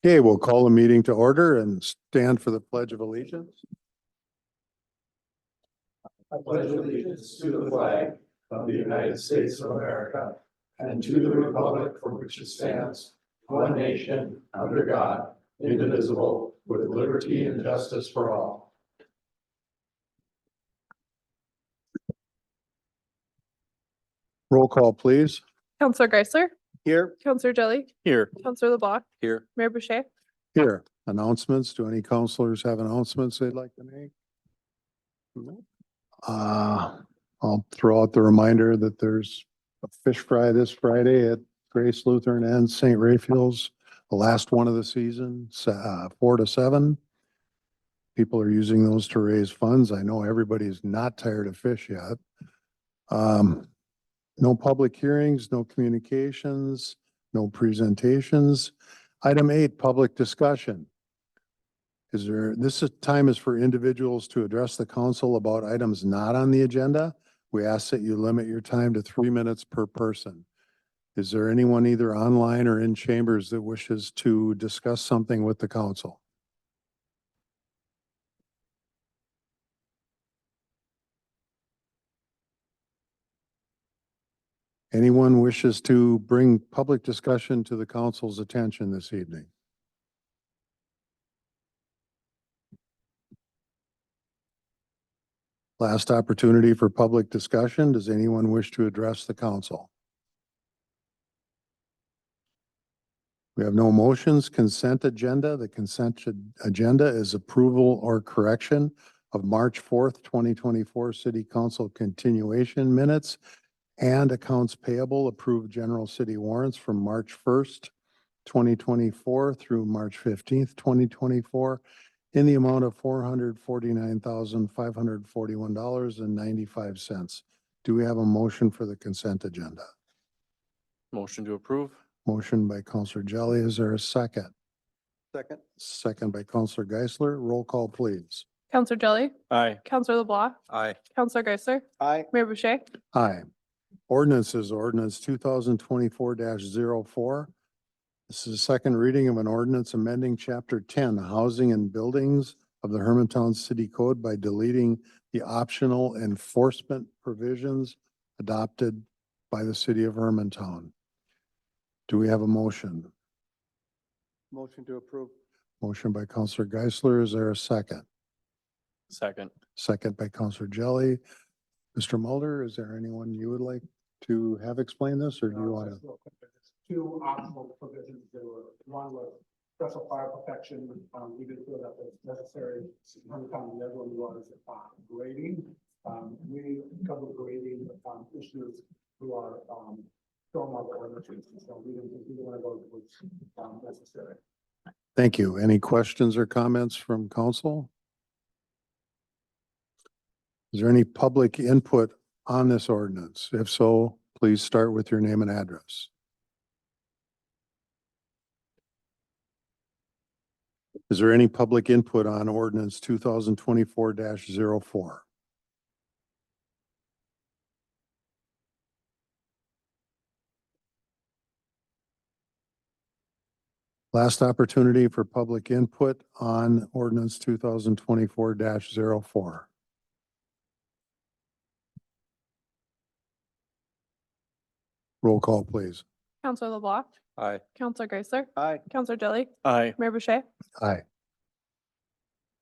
Okay, we'll call the meeting to order and stand for the Pledge of Allegiance. I pledge allegiance to the flag of the United States of America and to the republic for which it stands, one nation, under God, indivisible, with liberty and justice for all. Roll call, please. Counselor Geisler, Here. Counselor Jelly, Here. Counselor LeBlanc, Here. Mayor Boucher. Here. Announcements. Do any counselors have announcements they'd like to make? I'll throw out the reminder that there's a fish fry this Friday at Grace Lutheran and St. Raphael's, the last one of the season, 4 to 7. People are using those to raise funds. I know everybody's not tired of fish yet. No public hearings, no communications, no presentations. Item 8, public discussion. Time is for individuals to address the council about items not on the agenda. We ask that you limit your time to 3 minutes per person. Is there anyone either online or in chambers that wishes to discuss something with the council? Anyone wishes to bring public discussion to the council's attention this evening? Last opportunity for public discussion. Does anyone wish to address the council? We have no motions. Consent agenda. The consent agenda is approval or correction of March 4th, 2024 City Council continuation minutes and accounts payable. Approved general city warrants from March 1st, 2024 through March 15th, 2024 in the amount of $449,541.95. Do we have a motion for the consent agenda? Motion to approve. Motion by Counselor Jelly. Is there a second? Second. Second by Counselor Geisler. Roll call, please. Counselor Jelly, Aye. Counselor LeBlanc, Aye. Counselor Geisler, Aye. Mayor Boucher. Aye. Ordinances, ordinance 2024-04. This is a second reading of an ordinance amending chapter 10, housing and buildings of the Hermantown City Code by deleting the optional enforcement provisions adopted by the city of Hermantown. Do we have a motion? Motion to approve. Motion by Counselor Geisler. Is there a second? Second. Second by Counselor Jelly. Mr. Mulder, is there anyone you would like to have explain this, or do you want to? Two optional provisions. There were, one was special fire protection. We didn't feel that was necessary. Sometimes the other one was grading. We cover grading issues through our stormwater ordinances. So we didn't think either one of those was necessary. Thank you. Any questions or comments from council? Is there any public input on this ordinance? If so, please start with your name and address. Is there any public input on ordinance 2024-04? Last opportunity for public input on ordinance 2024-04. Roll call, please. Counselor LeBlanc, Aye. Counselor Geisler, Aye. Counselor Jelly, Aye. Mayor Boucher. Aye.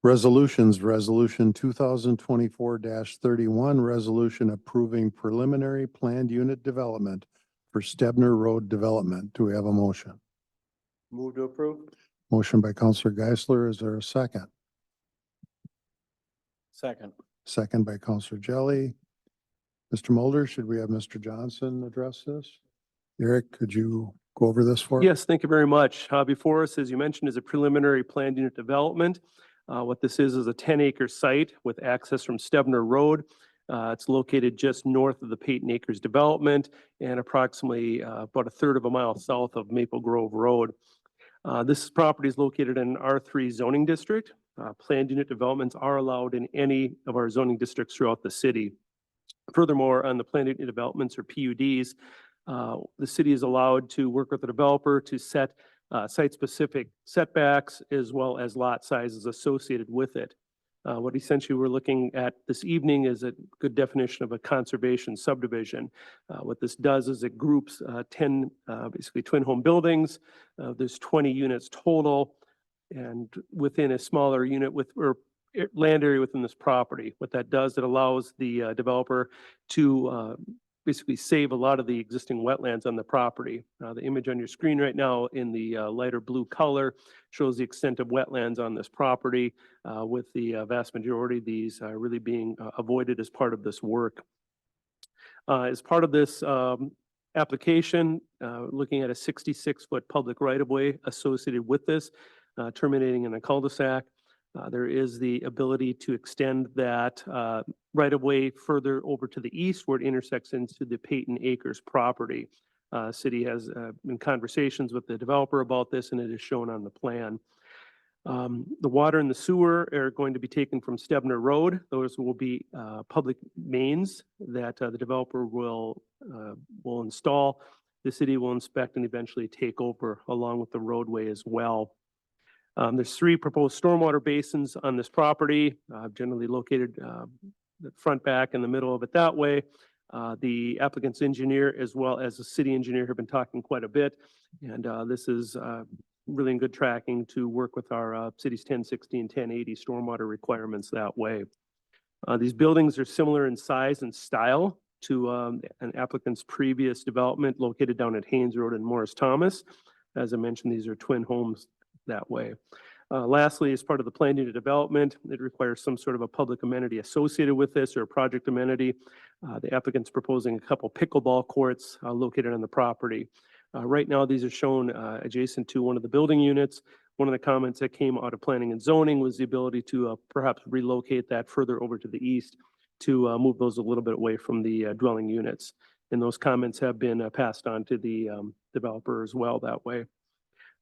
Resolutions, resolution 2024-31, resolution approving preliminary planned unit development for Stebner Road development. Do we have a motion? Move to approve. Motion by Counselor Geisler. Is there a second? Second. Second by Counselor Jelly. Mr. Mulder, should we have Mr. Johnson address this? Eric, could you go over this for us? Yes, thank you very much. Before us, as you mentioned, is a preliminary planned unit development. What this is a 10-acre site with access from Stebner Road. It's located just north of the Peyton Acres development and approximately about a third of a mile south of Maple Grove Road. This property is located in an R3 zoning district. Planned unit developments are allowed in any of our zoning districts throughout the city. Furthermore, on the planned unit developments or PUDs, the city is allowed to work with the developer to set site-specific setbacks as well as lot sizes associated with it. What essentially we're looking at this evening is a good definition of a conservation subdivision. What this does is it groups 10 basically twin home buildings. There's 20 units total, and within a smaller unit land area within this property. What that does, it allows the developer to basically save a lot of the existing wetlands on the property. The image on your screen right now in the lighter blue color shows the extent of wetlands on this property, with the vast majority of these really being avoided as part of this work. As part of this application, looking at a 66-foot public right-of-way associated with this, terminating in a cul-de-sac. There is the ability to extend that right-of-way further over to the east where it intersects into the Peyton Acres property. City has been conversations with the developer about this, and it is shown on the plan. The water and the sewer are going to be taken from Stebner Road. Those will be public mains that the developer will install. The city will inspect and eventually take over along with the roadway as well. There's 3 proposed stormwater basins on this property, generally located the front, back, and the middle of it that way. The applicant's engineer as well as the city engineer have been talking quite a bit, and this is really in good tracking to work with our city's 1060 and 1080 stormwater requirements that way. These buildings are similar in size and style to an applicant's previous development located down at Haynes Road and Morris Thomas. As I mentioned, these are twin homes that way. Lastly, as part of the planned unit development, it requires some sort of a public amenity associated with this or a project amenity. The applicant's proposing a couple pickleball courts located on the property. Right now, these are shown adjacent to one of the building units. One of the comments that came out of planning and zoning was the ability to perhaps relocate that further over to the east to move those a little bit away from the dwelling units. And those comments have been passed on to the developer as well that way.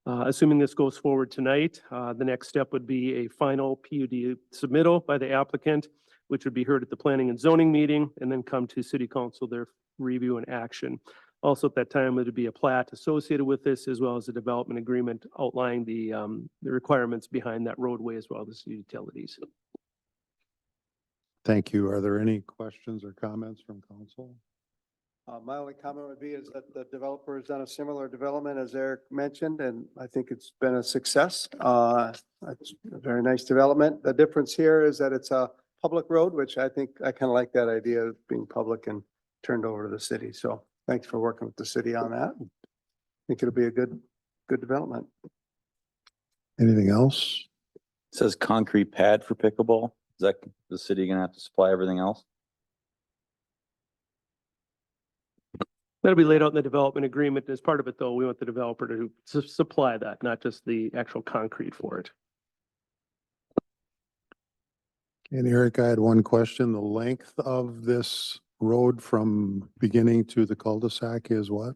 Assuming this goes forward tonight, the next step would be a final PUD submittal by the applicant, which would be heard at the planning and zoning meeting and then come to city council, their review and action. Also at that time, it would be a plat associated with this as well as a development agreement outlining the requirements behind that roadway as well as the utilities. Thank you. Are there any questions or comments from council? My only comment would be is that the developer has done a similar development as Eric mentioned, and I think it's been a success. It's a very nice development. The difference here is that it's a public road, which I think I kind of like that idea of being public and turned over to the city. So thanks for working with the city on that. I think it'll be a good development. Anything else? It says concrete pad for pickleball. Is that the city gonna have to supply everything else? That'll be laid out in the development agreement. As part of it, though, we want the developer to supply that, not just the actual concrete for it. And Eric, I had one question. The length of this road from beginning to the cul-de-sac is what?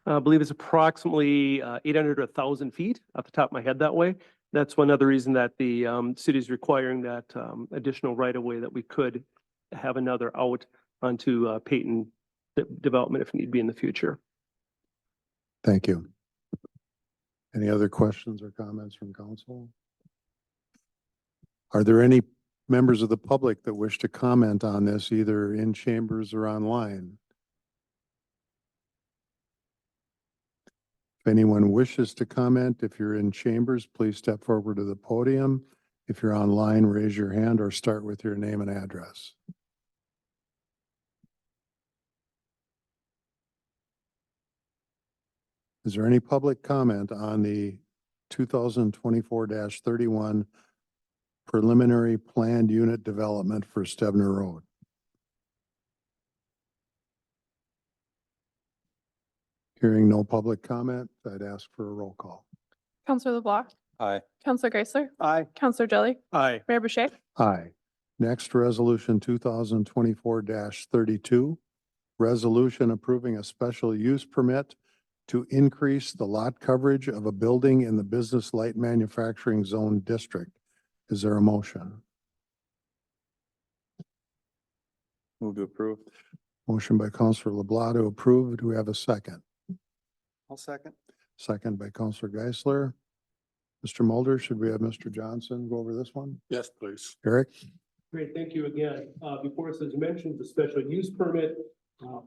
I believe it's approximately 800 to 1,000 feet off the top of my head that way. That's one other reason that the city is requiring that additional right-of-way that we could have another out onto Peyton development if need be in the future. Thank you. Any other questions or comments from council? Are there any members of the public that wish to comment on this either in chambers or online? If anyone wishes to comment, if you're in chambers, please step forward to the podium. If you're online, raise your hand or start with your name and address. Is there any public comment on the 2024-31 preliminary planned unit development for Stebner Road? Hearing no public comment, I'd ask for a roll call. Counselor LeBlanc, Aye. Counselor Geisler, Aye. Counselor Jelly, Aye. Mayor Boucher. Aye. Next, resolution 2024-32, resolution approving a special use permit to increase the lot coverage of a building in the business light manufacturing zone district. Is there a motion? Move to approve. Motion by Counselor LeBlanc to approve. Do we have a second? I'll second. second by Counselor Geisler. Mr. Mulder, should we have Mr. Johnson go over this one? Yes, please. Eric? Great, thank you again. Before us, as you mentioned, the special use permit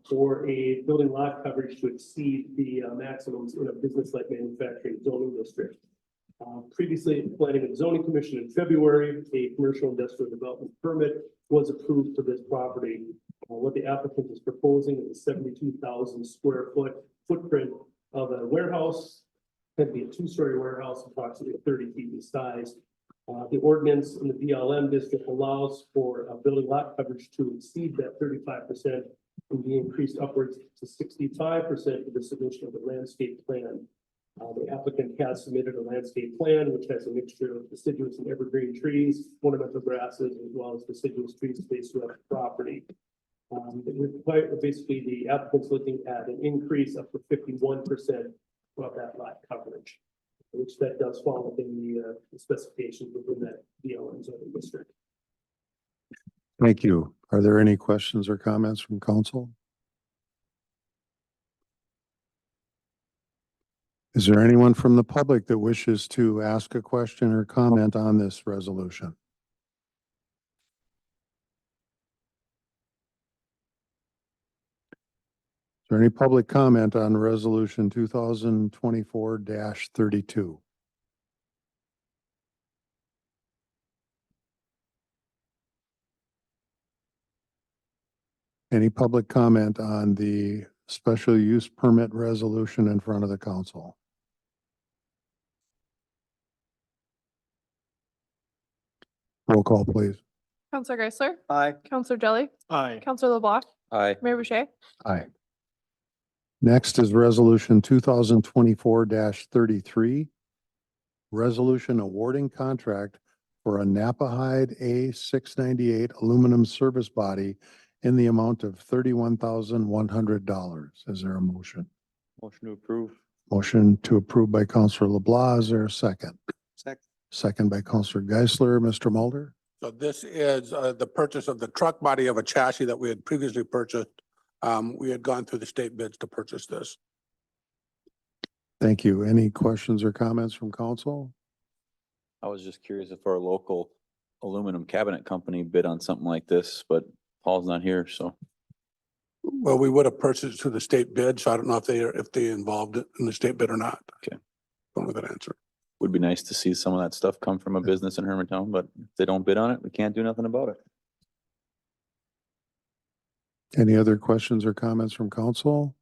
for a building lot coverage to exceed the maximums in a business-like manufacturing zoning district. Previously, at the Planning and Zoning Commission in February, a commercial industrial development permit was approved for this property. What the applicant is proposing is a 72,000 square foot footprint of a warehouse. Could be a two-story warehouse, approximately 30 feet in size. The ordinance in the BLM district allows for building lot coverage to exceed that 35% and be increased upwards to 65% with the submission of the landscape plan. The applicant has submitted a landscape plan, which has a mixture of deciduous and evergreen trees, ornamental grasses, as well as deciduous trees spaced throughout the property. Basically, the applicant's looking at an increase up to 51% of that lot coverage, which that does fall within the specifications within that BLM zoning district. Thank you. Are there any questions or comments from council? Is there anyone from the public that wishes to ask a question or comment on this resolution? Is there any public comment on resolution 2024-32? Any public comment on the special use permit resolution in front of the council? Roll call, please. Counselor Geisler, Aye. Counselor Jelly, Aye. Counselor LeBlanc, Aye. Mayor Boucher. Aye. Next is resolution 2024-33. Resolution awarding contract for a Napahide A698 aluminum service body in the amount of $31,100. Is there a motion? Motion to approve. Motion to approve by Counselor LeBlanc. Is there a second? Second. Second by Counselor Geisler. Mr. Mulder? So this is the purchase of the truck body of a chassis that we had previously purchased. We had gone through the state bids to purchase this. Thank you. Any questions or comments from council? I was just curious if our local aluminum cabinet company bid on something like this, but Paul's not here, so. Well, we would have purchased through the state bid, so I don't know if they involved it in the state bid or not. Okay. Don't know that answer. Would be nice to see some of that stuff come from a business in Hermantown, but if they don't bid on it, we can't do nothing about it. Any other questions or comments from council?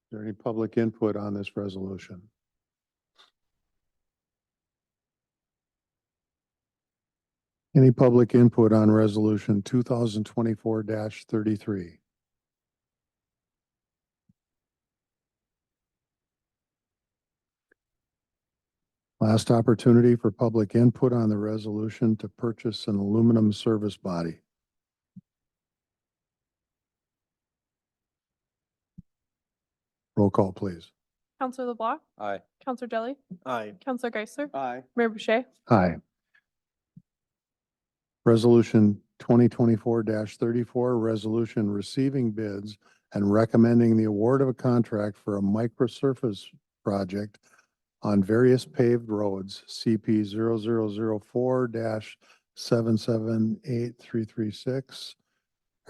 Is there any public input on this resolution? Any public input on resolution 2024-33? Last opportunity for public input on the resolution to purchase an aluminum service body. Roll call, please. Counselor LeBlanc, Aye. Counselor Jelly, Aye. Counselor Geisler, Aye. Mayor Boucher. Aye. Resolution 2024-34, resolution receiving bids and recommending the award of a contract for a microsurface project on various paved roads, CP 0004-778336,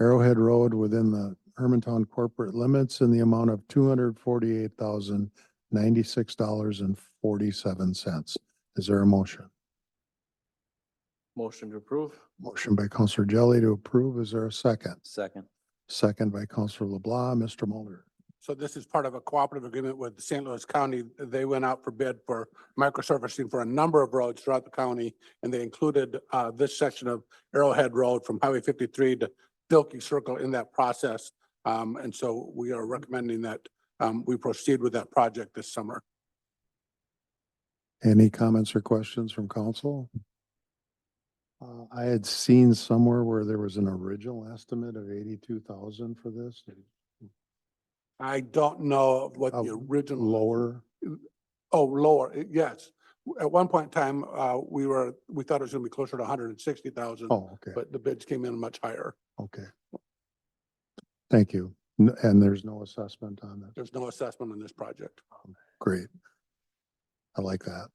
Arrowhead Road within the Hermantown corporate limits in the amount of $248,096.47. Is there a motion? Motion to approve. Motion by Counselor Jelly to approve. Is there a second? Second. Second by Counselor LeBlanc. Mr. Mulder? So this is part of a cooperative agreement with St. Louis County. They went out for bid for microsurfacing for a number of roads throughout the county, and they included this section of Arrowhead Road from Highway 53 to Dilkey Circle in that process. And so we are recommending that we proceed with that project this summer. Any comments or questions from council? I had seen somewhere where there was an original estimate of 82,000 for this. I don't know what the original. Lower. Oh, lower, yes. At one point in time, we thought it was gonna be closer to 160,000, Oh, okay. but the bids came in much higher. Okay. Thank you. And there's no assessment on that. There's no assessment on this project. Great. I like that.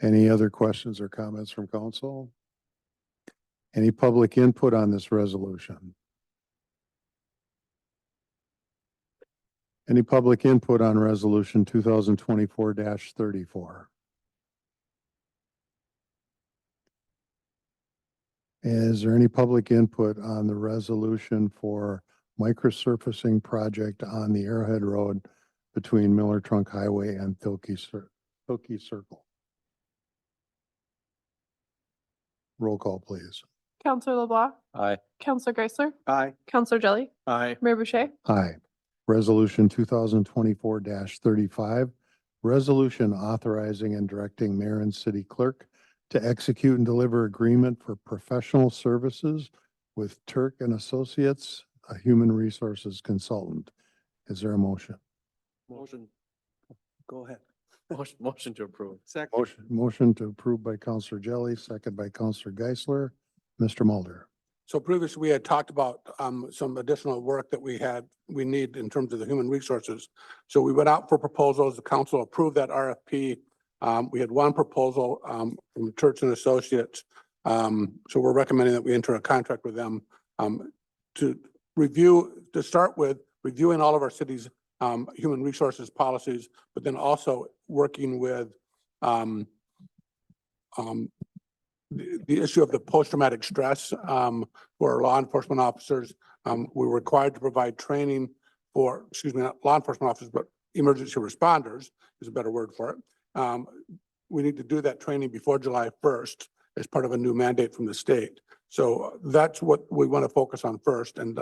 Any other questions or comments from council? Any public input on this resolution? Any public input on resolution 2024-34? Is there any public input on the resolution for microsurfacing project on the Arrowhead Road between Miller Trunk Highway and Tilkey Circle? Roll call, please. Counselor LeBlanc, Aye. Counselor Geisler, Aye. Counselor Jelly, Aye. Mayor Boucher, Aye. Resolution 2024-35, resolution authorizing and directing mayor and city clerk to execute and deliver agreement for professional services with Turk and Associates, a human resources consultant. Is there a motion? Motion. Go ahead. Motion to approve. Second. Motion to approve by Counselor Jelly, second by Counselor Geisler. Mr. Mulder. So previously, we had talked about some additional work that we need in terms of the human resources. So we went out for proposals. The council approved that RFP. We had one proposal from Church and Associates. So we're recommending that we enter a contract with them to start with reviewing all of our city's human resources policies, but then also working with the issue of the post-traumatic stress for law enforcement officers. We're required to provide training for, not law enforcement officers, but emergency responders is a better word for it. We need to do that training before July 1st as part of a new mandate from the state. So that's what we want to focus on first. And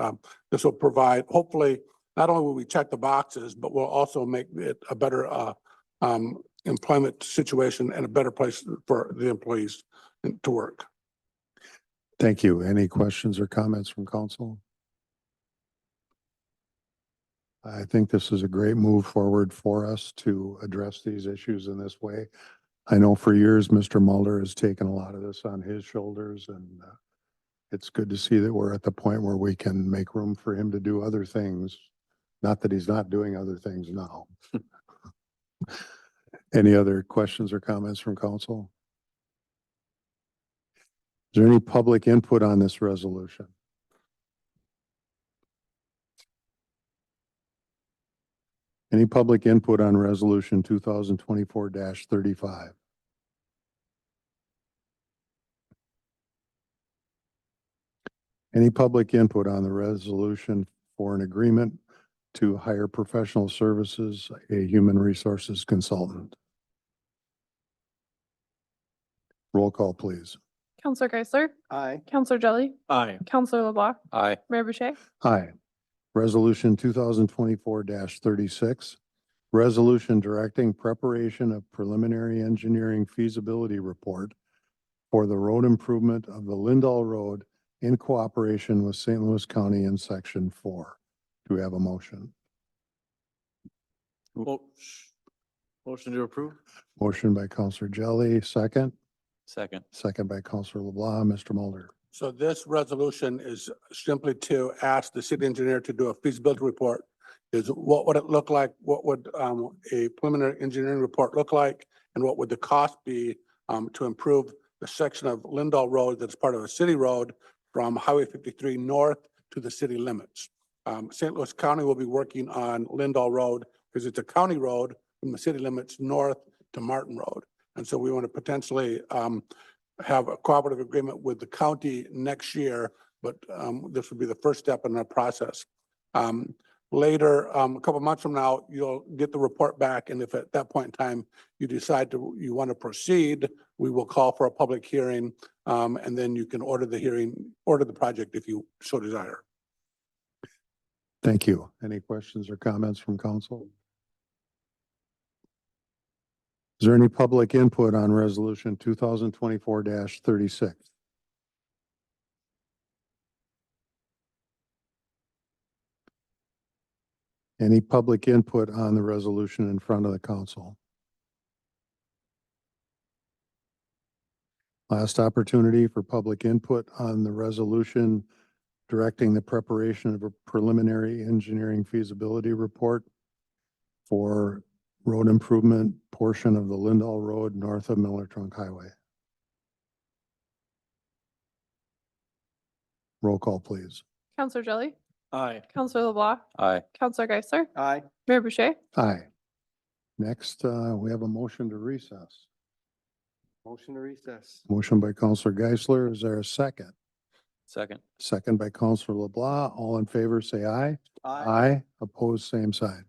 this will provide, hopefully, not only will we check the boxes, but we'll also make it a better employment situation and a better place for the employees to work. Thank you. Any questions or comments from council? I think this is a great move forward for us to address these issues in this way. I know for years, Mr. Mulder has taken a lot of this on his shoulders, and it's good to see that we're at the point where we can make room for him to do other things. Not that he's not doing other things now. Any other questions or comments from council? Is there any public input on this resolution? Any public input on resolution 2024-35? Any public input on the resolution for an agreement to hire professional services, a human resources consultant? Roll call, please. Counselor Geisler, Aye. Counselor Jelly, Aye. Counselor LeBlanc, Aye. Mayor Boucher, Aye. Resolution 2024-36, resolution directing preparation of preliminary engineering feasibility report for the road improvement of the Lindahl Road in cooperation with St. Louis County in Section 4. Do we have a motion? Motion to approve? Motion by Counselor Jelly, second. Second. Second by Counselor LeBlanc. Mr. Mulder. So this resolution is simply to ask the city engineer to do a feasibility report. Is what would it look like? What would a preliminary engineering report look like? And what would the cost be to improve the section of Lindahl Road that's part of a city road from Highway 53 north to the city limits? St. Louis County will be working on Lindahl Road because it's a county road from the city limits north to Martin Road. And so we want to potentially have a cooperative agreement with the county next year, but this would be the first step in that process. Later, a couple months from now, you'll get the report back, and if at that point in time you decide you want to proceed, we will call for a public hearing, and then you can order the project if you so desire. Thank you. Any questions or comments from council? Is there any public input on resolution 2024-36? Any public input on the resolution in front of the council? Last opportunity for public input on the resolution directing the preparation of a preliminary engineering feasibility report for road improvement portion of the Lindall Road north of Miller Trunk Highway. Roll call, please. Counselor Jelly, Aye. Counselor LeBlanc, Aye. Counselor Geisler, Aye. Mayor Boucher. Aye. Next, we have a motion to recess. Motion to recess. Motion by Counselor Geisler. Is there a second? Second. Second by Counselor LeBlanc. All in favor, say aye. Aye. Aye. Opposed, same side.